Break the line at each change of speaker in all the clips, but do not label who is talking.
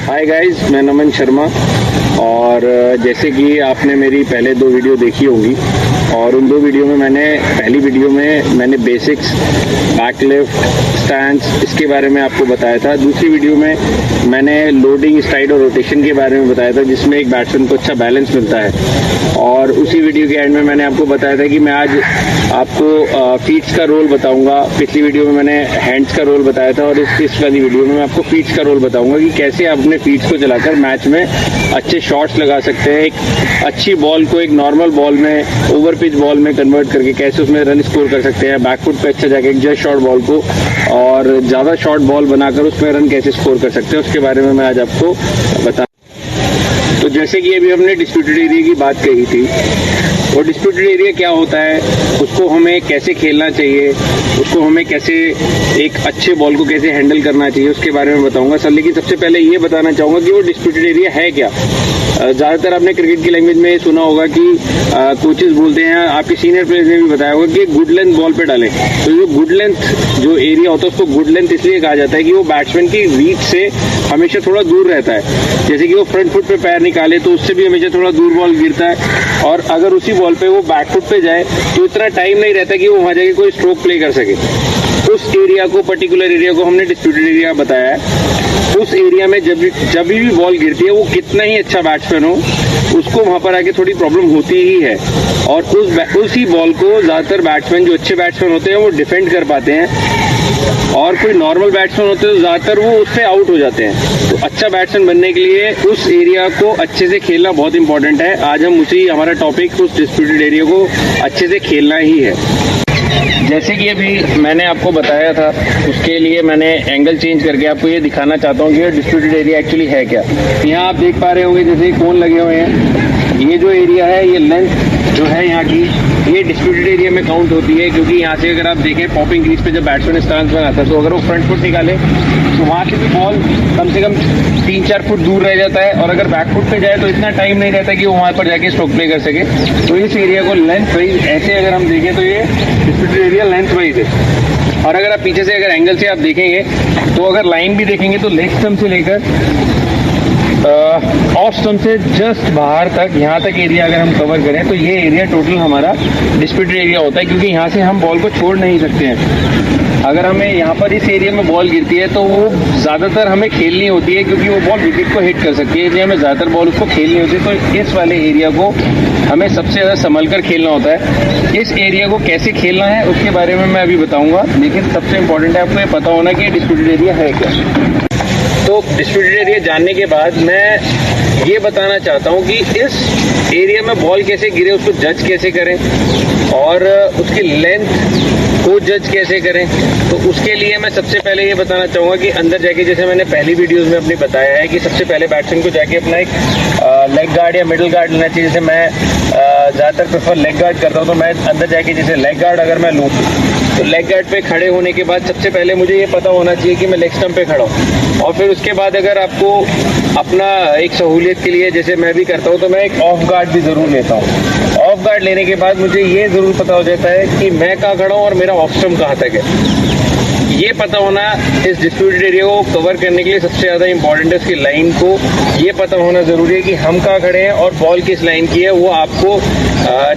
Hi guys, मैं नमन शर्मा। और जैसे कि आपने मेरी पहले 2 वीडियो देखी होंगी और उन 2 वीडियो में पहली वीडियो में मैंने बेसिक्स, बैक लिफ्ट, स्टैंस इसके बारे में आपको बताया था। दूसरी वीडियो में मैंने लोडिंग, स्ट्राइड और रोटेशन के बारे में बताया था, जिसमें एक बैट्समैन को अच्छा बैलेंस मिलता है। और उसी वीडियो के एंड में मैंने आपको बताया था कि मैं आज आपको फीट्स का रोल बताऊंगा। पिछली वीडियो में मैंने हैंड्स का रोल बताया था और इस वाली वीडियो में मैं आपको फीट्स का रोल बताऊंगा कि कैसे आप अपने फीट्स को चलाकर मैच में अच्छे शॉट्स लगा सकते हैं। एक अच्छी बॉल को एक नॉर्मल बॉल में, ओवर पिच बॉल में कन्वर्ट करके कैसे उसमें रन स्कोर कर सकते हैं। बैकफुट पे अच्छा जाके एक जस्ट शॉर्ट बॉल को और ज़्यादा शॉर्ट बॉल बनाकर उसमें रन कैसे स्कोर कर सकते हैं, उसके बारे में मैं आज आपको बता। तो जैसे कि अभी हमने डिस्प्यूटेड एरिया की बात कही थी, वो डिस्प्यूटेड एरिया क्या होता है, उसको हमें कैसे खेलना चाहिए, उसको हमें कैसे एक अच्छे बॉल को कैसे हैंडल करना चाहिए, उसके बारे में बताऊंगा सर। लेकिन सबसे पहले ये बताना चाहूँगा कि वो डिस्प्यूटेड एरिया है क्या। ज़्यादातर आपने क्रिकेट की लैंग्वेज में सुना होगा कि कोचेस बोलते हैं, आपके सीनियर प्लेयर्स ने भी बताया होगा कि गुड लेंथ बॉल पे डालें। तो जो गुड लेंथ जो एरिया होता है उसको गुड लेंथ इसलिए कहा जाता है कि वो बैट्समैन की रीच से हमेशा थोड़ा दूर रहता है। जैसे कि वो फ्रंट फुट पे पैर निकाले तो उससे भी हमेशा थोड़ा दूर बॉल गिरता है, और अगर उसी बॉल पे वो बैक फुट पे जाए तो इतना टाइम नहीं रहता कि वो वहां जाके कोई स्ट्रोक प्ले कर सके। उस एरिया को, पर्टिकुलर एरिया को हमने डिस्प्यूटेड एरिया बताया है। उस एरिया में जब भी बॉल गिरती है, वो कितना ही अच्छा बैट्समैन हो, उसको वहां पर आके थोड़ी प्रॉब्लम होती ही है। और उसी बॉल को ज्यादातर बैट्समैन, जो अच्छे बैट्समैन होते हैं, वो डिफेंड कर पाते हैं, और कोई नॉर्मल बैट्समैन होते हैं तो ज्यादातर वो उससे आउट हो जाते हैं। तो अच्छा बैट्समैन बनने के लिए उस एरिया को अच्छे से खेलना बहुत इंपॉर्टेंट है। आज हम हमारा टॉपिक उस डिस्प्यूटेड एरिया को अच्छे से खेलना ही है। जैसे कि अभी मैंने आपको बताया था, उसके लिए मैंने एंगल चेंज करके आपको ये दिखाना चाहता हूँ कि ये डिस्प्यूटेड एरिया एक्चुअली है क्या। यहाँ आप देख पा रहे होंगे जैसे कोन लगे हुए हैं। ये जो एरिया है, ये लेंथ जो है यहाँ की, ये डिस्प्यूटेड एरिया में काउंट होती है, क्योंकि यहाँ से अगर आप देखें पॉपिंग क्रीज पे जब बैट्समैन स्टांस बनाता है, तो अगर वो फ्रंट फुट निकाले तो वहाँ से भी बॉल कम से कम 3-4 फुट दूर रह जाता है, और अगर बैक फुट पे जाए तो इतना टाइम नहीं रहता कि वो वहाँ पर जाके स्ट्रोक प्ले कर सके। तो इस एरिया को लेंथ वाइज ऐसे अगर हम देखें तो ये डिस्प्यूटेड एरिया लेंथ वाइज है। और अगर आप पीछे से अगर एंगल से आप देखेंगे तो अगर लाइन भी देखेंगे तो लेग स्टंप से लेकर ऑफ स्टंप से जस्ट बाहर तक, यहाँ तक एरिया अगर हम कवर करें तो ये एरिया टोटल हमारा डिस्प्यूटेड एरिया होता है, क्योंकि यहाँ से हम बॉल को छोड़ नहीं सकते हैं। अगर हमें यहाँ पर इस एरिया में बॉल गिरती है तो वो ज़्यादातर हमें खेलनी होती है, क्योंकि वो बॉल विकेट को हिट कर सकती है, इसलिए हमें ज़्यादातर बॉल उसको खेलनी होती है। तो इस वाले एरिया को हमें सबसे ज़्यादा संभल कर खेलना होता है। इस एरिया को कैसे खेलना है उसके बारे में मैं अभी बताऊँगा, लेकिन सबसे इंपॉर्टेंट है आपको ये पता होना कि डिस्प्यूटेड एरिया है क्या। तो डिस्प्यूटेड एरिया जानने के बाद मैं ये बताना चाहता हूँ कि इस एरिया में बॉल कैसे गिरे, उसको जज कैसे करें, और उसकी लेंथ को जज कैसे करें। तो उसके लिए मैं सबसे पहले ये बताना चाहूँगा कि अंदर जाके, जैसे मैंने पहली वीडियोस में अपनी बताया है कि सबसे पहले बैट्समैन को जाके अपना एक लेग गार्ड या मिडिल गार्ड लेना चाहिए। जैसे मैं ज़्यादातर प्रेफर लेग गार्ड करता हूँ, तो मैं अंदर जाके जैसे लेग गार्ड अगर मैं लूँ तो लेग गार्ड पे खड़े होने के बाद सबसे पहले मुझे ये पता होना चाहिए कि मैं लेग स्टंप पे खड़ा हूँ। और फिर उसके बाद अगर आपको अपना एक सहूलियत के लिए, जैसे मैं भी करता हूँ, तो मैं एक ऑफ गार्ड भी ज़रूर लेता हूँ। ऑफ गार्ड लेने के बाद मुझे ये ज़रूर पता हो जाता है कि मैं कहाँ खड़ा हूँ और मेरा ऑफ स्टंप कहाँ तक है। ये पता होना इस डिस्प्यूटेड एरिया को कवर करने के लिए सबसे ज़्यादा इंपॉर्टेंट है। उसकी लाइन को ये पता होना ज़रूरी है कि हम कहाँ खड़े हैं और बॉल किस लाइन की है। वो आपको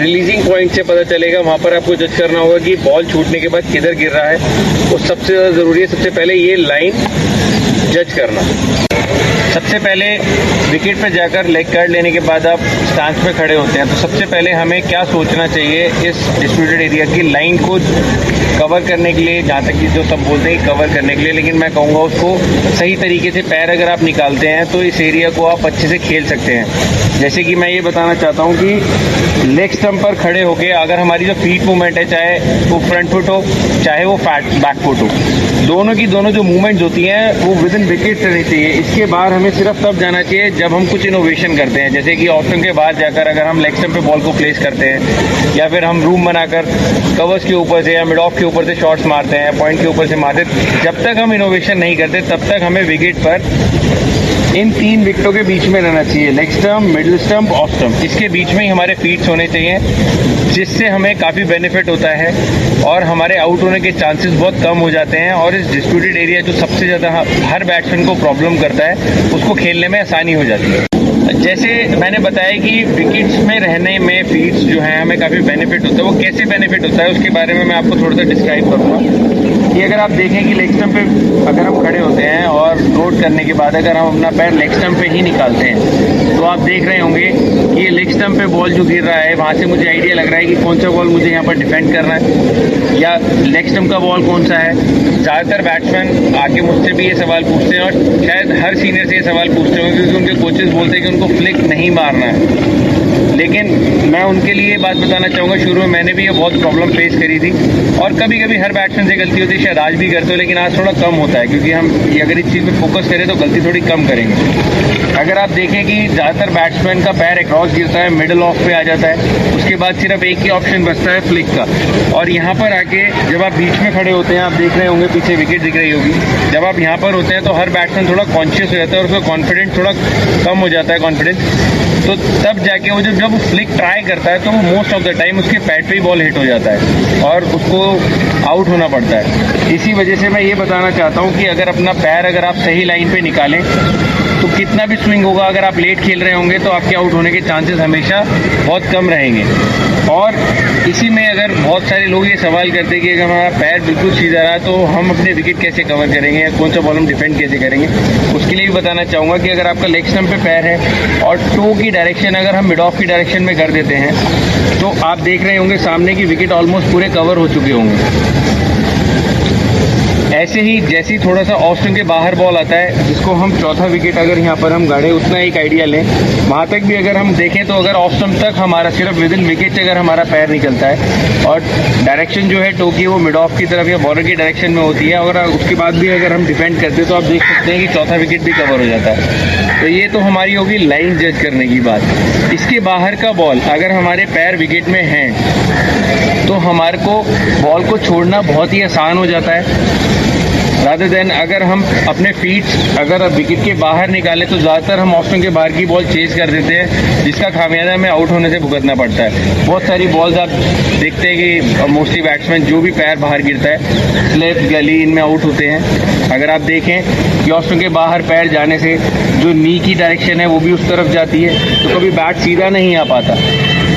रिलीजिंग पॉइंट से पता चलेगा। वहाँ पर आपको जज करना होगा कि बॉल छूटने के बाद किधर गिर रहा है, वो सबसे ज़्यादा ज़रूरी है। सबसे पहले ये लाइन जज करना। सबसे पहले विकेट पे जाकर लेग गार्ड लेने के बाद आप स्टांस पे खड़े होते हैं, तो सबसे पहले हमें क्या सोचना चाहिए इस डिस्प्यूटेड एरिया की लाइन को कवर करने के लिए, जहाँ तक कि जो सब बोलते हैं कवर करने के लिए, लेकिन मैं कहूँगा उसको सही तरीके से पैर अगर आप निकालते हैं तो इस एरिया को आप अच्छे से खेल सकते हैं। जैसे कि मैं ये बताना चाहता हूँ कि लेग स्टंप पर खड़े होकर अगर हमारी जो फीट मूवमेंट है, चाहे वो फ्रंट फुट हो चाहे वो बैक फुट हो, दोनों की दोनों जो मूवमेंट होती हैं वो विद इन विकेट रहनी चाहिए। इसके बाहर हमें सिर्फ तब जाना चाहिए जब हम कुछ इनोवेशन करते हैं, जैसे कि ऑफ स्टंप के बाहर जाकर अगर हम लेग स्टंप पे बॉल को प्लेस करते हैं, या फिर हम रूम बनाकर कवर्स के ऊपर से या मिड ऑफ के ऊपर से शॉट्स मारते हैं, पॉइंट के ऊपर से मारते हैं। जब तक हम इनोवेशन नहीं करते तब तक हमें विकेट पर इन 3 विकेटों के बीच में रहना चाहिए, leg stump, middle stump, off stump. इसके बीच में ही हमारे फीट्स होने चाहिए, जिससे हमें काफ़ी बेनिफिट होता है और हमारे आउट होने के चांसेस बहुत कम हो जाते हैं। और इस डिस्प्यूटेड एरिया जो सबसे ज़्यादा हर बैट्समैन को प्रॉब्लम करता है, उसको खेलने में आसानी हो जाती है। जैसे मैंने बताया कि विकेट्स में रहने में फीट्स जो है हमें काफ़ी बेनिफिट होता है। वो कैसे बेनिफिट होता है उसके बारे में मैं आपको थोड़ा सा डिस्क्राइब करूँगा कि अगर आप देखें कि लेग स्टंप पे अगर हम खड़े होते हैं और लोड करने के बाद अगर हम अपना पैर लेग स्टंप पे ही निकालते हैं, तो आप देख रहे होंगे कि ये लेग स्टंप पे बॉल जो गिर रहा है, वहाँ से मुझे आइडिया लग रहा है कि कौन सा बॉल मुझे यहाँ पर डिफेंड करना है या लेग स्टंप का बॉल कौन सा है। ज़्यादातर बैट्समैन आके मुझसे भी ये सवाल पूछते हैं और शायद हर सीनियर से ये सवाल पूछते होंगे, क्योंकि उनके कोचेज़ बोलते हैं कि उनको फ्लिक नहीं मारना है। लेकिन मैं उनके लिए बात बताना चाहूँगा, शुरू में मैंने भी ये बहुत प्रॉब्लम फेस करी थी और कभी कभी हर बैट्समैन से गलती होती है, शायद आज भी करते हो, लेकिन आज थोड़ा कम होता है क्योंकि हम अगर इस चीज़ पे फोकस करें तो गलती थोड़ी कम करेंगे। अगर आप देखें कि ज़्यादातर बैट्समैन का पैर अक्रॉस गिरता है, मिडल ऑफ पे आ जाता है, उसके बाद सिर्फ एक ही ऑप्शन बचता है फ्लिक का। और यहाँ पर आके जब आप बीच में खड़े होते हैं, आप देख रहे होंगे पीछे विकेट दिख रही होगी, जब आप यहाँ पर होते हैं तो हर बैट्समैन थोड़ा कॉन्शियस हो जाता है और उसका कॉन्फिडेंस थोड़ा कम हो जाता है कॉन्फिडेंस। तो तब जाके वो जब वो फ्लिक ट्राई करता है तो वो मोस्ट ऑफ द टाइम उसके पैड पे ही बॉल हिट हो जाता है और उसको आउट होना पड़ता है। इसी वजह से मैं ये बताना चाहता हूँ कि अगर अपना पैर अगर आप सही लाइन पे निकालें तो कितना भी स्विंग होगा, अगर आप लेट खेल रहे होंगे तो आपके आउट होने के चांसेस हमेशा बहुत कम रहेंगे। और इसी में अगर बहुत सारे लोग ये सवाल करते हैं कि अगर हमारा पैर बिल्कुल सीधा रहा तो हम अपने विकेट कैसे कवर करेंगे या कौन सा बॉल हम डिफेंड कैसे करेंगे, उसके लिए भी बताना चाहूँगा कि अगर आपका लेग स्टंप पे पैर है और टो की डायरेक्शन अगर हम मिड ऑफ की डायरेक्शन में कर देते हैं तो आप देख रहे होंगे सामने की विकेट ऑलमोस्ट पूरे कवर हो चुके होंगे। ऐसे ही जैसे ही थोड़ा सा ऑफ स्टंप के बाहर बॉल आता है, जिसको हम चौथा विकेट अगर यहाँ पर हम गाड़े उतना एक आइडिया लें, वहाँ तक भी अगर हम देखें तो अगर ऑफ स्टंप तक हमारा सिर्फ विद इन विकेट से अगर हमारा पैर निकलता है और डायरेक्शन जो है टो की वो मिड ऑफ की तरफ या बॉलर की डायरेक्शन में होती है, और उसके बाद भी अगर हम डिफेंड करते हैं तो आप देख सकते हैं कि चौथा विकेट भी कवर हो जाता है। तो ये तो हमारी होगी लाइन जज करने की बात। इसके बाहर का बॉल अगर हमारे पैर विकेट में हैं तो हमारे को बॉल को छोड़ना बहुत ही आसान हो जाता है। रादर देन अगर हम अपने फीट अगर विकेट के बाहर निकालें तो ज़्यादातर हम ऑफ स्टंप के बाहर की बॉल चेज कर देते हैं, जिसका खामियाजा हमें आउट होने से भुगतना पड़ता है। बहुत सारी बॉल्स आप देखते हैं कि मोस्टली बैट्समैन जो भी पैर बाहर गिरता है, स्लिप, गली, इनमें आउट होते हैं। अगर आप देखें कि ऑफ स्टंप के बाहर पैर जाने से जो नी की डायरेक्शन है वो भी उस तरफ जाती है, तो कभी बैट सीधा नहीं आ पाता।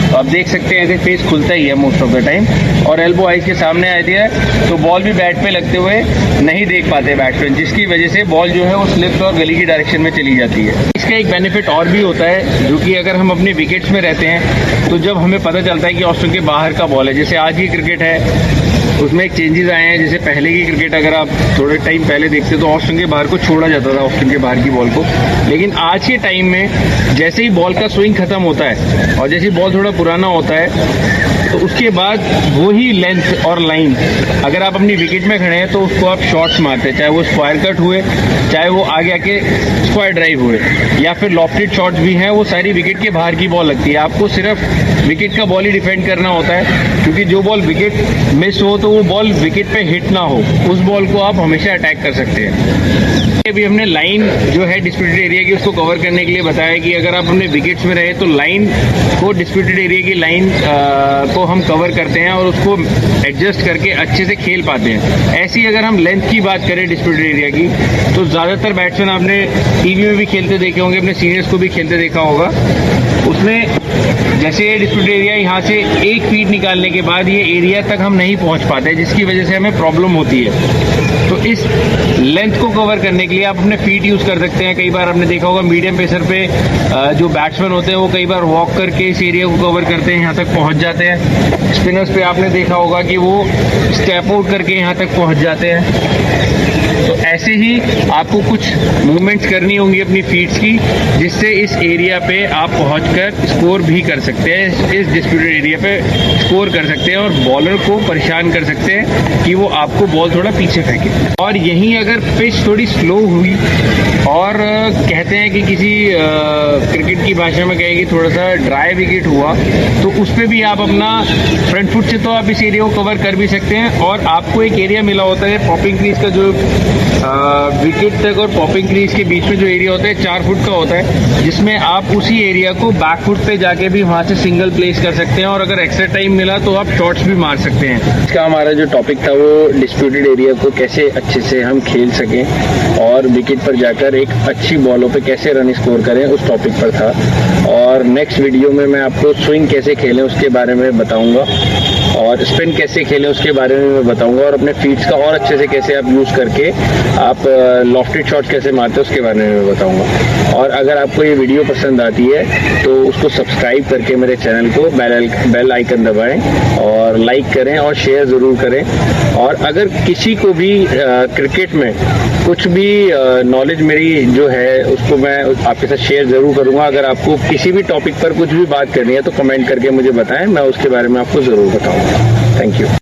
तो आप देख सकते हैं ऐसे फेस खुलता ही है मोस्ट ऑफ द टाइम, और एल्बो आइज के सामने आती है तो बॉल भी बैट पे लगते हुए नहीं देख पाते बैट्समैन, जिसकी वजह से बॉल जो है वो स्लिप और गली की डायरेक्शन में चली जाती है। इसका एक बेनिफिट और भी होता है, जो कि अगर हम अपने विकेट्स में रहते हैं तो जब हमें पता चलता है कि ऑफ स्टंप के बाहर का बॉल है, जैसे आज की क्रिकेट है उसमें एक चेंजेस आए हैं। जैसे पहले की क्रिकेट अगर आप थोड़े टाइम पहले देखते तो ऑफ स्टंप के बाहर को छोड़ा जाता था, ऑफ स्टंप के बाहर की बॉल को, लेकिन आज के टाइम में जैसे ही बॉल का स्विंग खत्म होता है और जैसे ही बॉल थोड़ा पुराना होता है तो उसके बाद वही लेंथ और लाइन अगर आप अपनी विकेट में खड़े हैं तो उसको आप शॉट्स मारते हैं, चाहे वो स्क्वायर कट हुए, चाहे वो आगे आके स्क्वायर ड्राइव हुए, या फिर लॉफ्टेड शॉट्स भी हैं, वो सारी विकेट के बाहर की बॉल लगती है। आपको सिर्फ विकेट का बॉल ही डिफेंड करना होता है, क्योंकि जो बॉल विकेट मिस हो तो वो बॉल विकेट पे हिट ना हो, उस बॉल को आप हमेशा अटैक कर सकते हैं। अभी हमने लाइन जो है डिस्प्यूटेड एरिया की उसको कवर करने के लिए बताया कि अगर आप अपने विकेट्स में रहे तो लाइन को, डिस्प्यूटेड एरिया की लाइन को हम कवर करते हैं और उसको एडजस्ट करके अच्छे से खेल पाते हैं। ऐसी अगर हम लेंथ की बात करें डिस्प्यूटेड एरिया की, तो ज़्यादातर बैट्समैन आपने टीवी में भी खेलते देखे होंगे, अपने सीनियर्स को भी खेलते देखा होगा। उसमें जैसे ये डिस्प्यूटेड एरिया, यहाँ से 1 फीट निकालने के बाद ये एरिया तक हम नहीं पहुँच पाते, जिसकी वजह से हमें प्रॉब्लम होती है। तो इस लेंथ को कवर करने के लिए आप अपने फीट यूज़ कर सकते हैं। कई बार आपने देखा होगा मीडियम पेसर पे जो बैट्समैन होते हैं वो कई बार वॉक करके इस एरिया को कवर करते हैं, यहाँ तक पहुँच जाते हैं। स्पिनर्स पे आपने देखा होगा कि वो स्टेप आउट करके यहाँ तक पहुँच जाते हैं। तो ऐसे ही आपको कुछ मूवमेंट्स करनी होंगी अपनी फीट्स की, जिससे इस एरिया पे आप पहुंचकर स्कोर भी कर सकते हैं, इस डिस्प्यूटेड एरिया पे स्कोर कर सकते हैं और बॉलर को परेशान कर सकते हैं कि वो आपको बॉल थोड़ा पीछे फेंके। और यहीं अगर पिच थोड़ी स्लो हुई और कहते हैं कि किसी क्रिकेट की भाषा में कहें कि थोड़ा सा ड्राई विकेट हुआ, तो उस पर भी आप अपना फ्रंट फुट से तो आप इस एरिया को कवर कर भी सकते हैं। और आपको एक एरिया मिला होता है पॉपिंग क्रीज का, जो विकेट तक और पॉपिंग क्रीज के बीच में जो एरिया होता है 4 फुट का होता है, जिसमें आप उसी एरिया को बैक फुट पे जाके भी वहां से सिंगल प्लेस कर सकते हैं और अगर एक्स्ट्रा टाइम मिला तो आप शॉट्स भी मार सकते हैं। इसका हमारा जो टॉपिक था वो डिस्प्यूटेड एरिया को कैसे अच्छे से हम खेल सकें और विकेट पर जाकर एक अच्छी बॉलों पे कैसे रन स्कोर करें, उस टॉपिक पर था। और नेक्स्ट वीडियो में मैं आपको स्विंग कैसे खेलें उसके बारे में बताऊंगा और स्पिन कैसे खेलें उसके बारे में मैं बताऊंगा और अपने फीट्स का और अच्छे से कैसे आप यूज़ करके आप लॉफ्टेड शॉट्स कैसे मारते हैं उसके बारे में मैं बताऊंगा। और अगर आपको ये वीडियो पसंद आती है तो उसको सब्सक्राइब करके मेरे चैनल को बेल आइकन दबाएं और लाइक करें और शेयर ज़रूर करें। और अगर किसी को भी क्रिकेट में कुछ भी नॉलेज मेरी जो है उसको मैं आपके साथ शेयर ज़रूर करूँगा। अगर आपको किसी भी टॉपिक पर कुछ भी बात करनी है तो कमेंट करके मुझे बताएं, मैं उसके बारे में आपको ज़रूर बताऊँगा। Thank you.